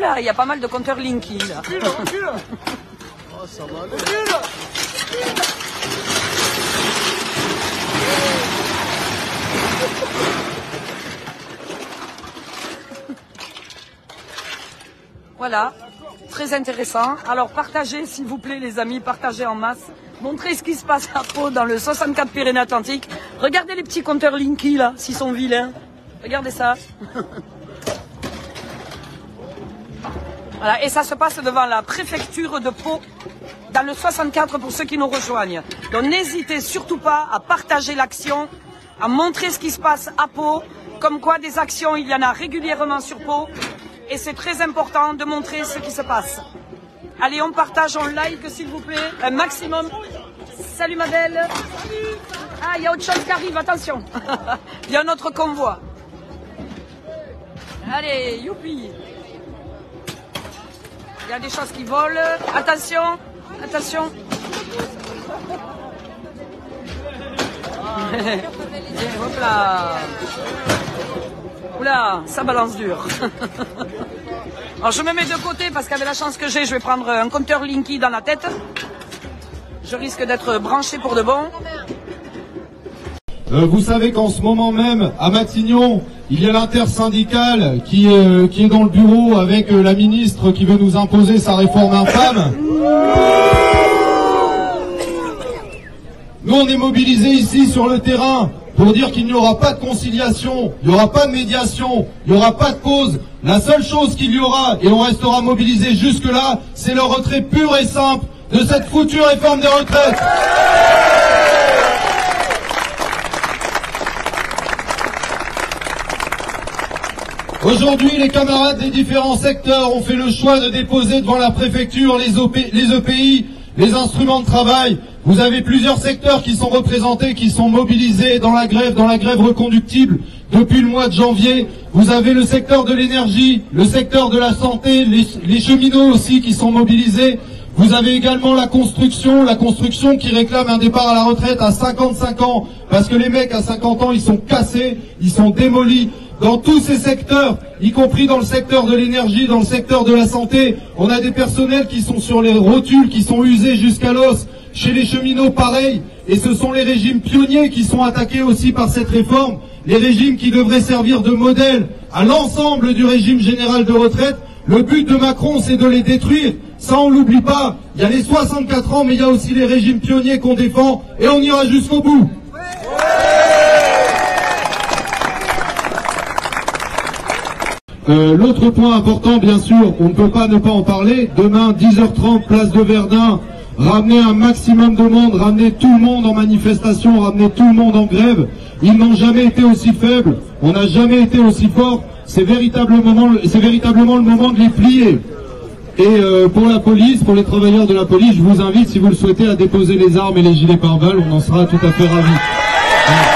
Oula, il y a pas mal de compteurs Linky là. Recule. Oh, ça va. Recule. Voilà, très intéressant. Alors partagez s'il vous plaît les amis, partagez en masse. Montrez ce qui se passe à Pau dans le 64 Pyrénées-Atlantiques. Regardez les petits compteurs Linky là, s'ils sont vilains. Regardez ça. Voilà, et ça se passe devant la préfecture de Pau, dans le 64 pour ceux qui nous rejoignent. Donc n'hésitez surtout pas à partager l'action, à montrer ce qui se passe à Pau, comme quoi des actions, il y en a régulièrement sur Pau, et c'est très important de montrer ce qui se passe. Allez, on partage, on like s'il vous plaît, un maximum. Salut ma belle. Ah, il y a autre chose qui arrive, attention. Il y a un autre convoi. Allez, youpi. Il y a des choses qui volent. Attention, attention. Hop là. Oula, ça balance dur. Alors je me mets de côté parce qu'avec la chance que j'ai, je vais prendre un compteur Linky dans la tête. Je risque d'être branché pour de bon. Vous savez qu'en ce moment même, à Matignon, il y a l'intersyndicale qui est dans le bureau avec la ministre qui veut nous imposer sa réforme infâme. Nous, on est mobilisés ici sur le terrain pour dire qu'il n'y aura pas de conciliation, il n'y aura pas de médiation, il n'y aura pas de pause. La seule chose qu'il y aura, et on restera mobilisés jusque-là, c'est le retrait pur et simple de cette foutue réforme des retraites. Aujourd'hui, les camarades des différents secteurs ont fait le choix de déposer devant la préfecture les EPI, les instruments de travail. Vous avez plusieurs secteurs qui sont représentés, qui sont mobilisés dans la grève reconductible depuis le mois de janvier. Vous avez le secteur de l'énergie, le secteur de la santé, les cheminots aussi qui sont mobilisés. Vous avez également la construction qui réclame un départ à la retraite à 55 ans, parce que les mecs à 50 ans, ils sont cassés, ils sont démolis. Dans tous ces secteurs, y compris dans le secteur de l'énergie, dans le secteur de la santé, on a des personnels qui sont sur les rotules, qui sont usés jusqu'à l'os. Chez les cheminots, pareil. Et ce sont les régimes pionniers qui sont attaqués aussi par cette réforme. Les régimes qui devraient servir de modèle à l'ensemble du régime général de retraite. Le but de Macron, c'est de les détruire. Ça, on l'oublie pas. Il y a les 64 ans, mais il y a aussi les régimes pionniers qu'on défend. Et on ira jusqu'au bout. L'autre point important, bien sûr, on ne peut pas ne pas en parler. Demain, 10h30, place de Verdun. Ramener un maximum de monde, ramener tout le monde en manifestation, ramener tout le monde en grève. Ils n'ont jamais été aussi faibles, on n'a jamais été aussi fort. C'est véritablement le moment de les plier. Et pour la police, pour les travailleurs de la police, je vous invite, si vous le souhaitez, à déposer les armes et les gilets pare-balles. On en sera tout à fait ravis.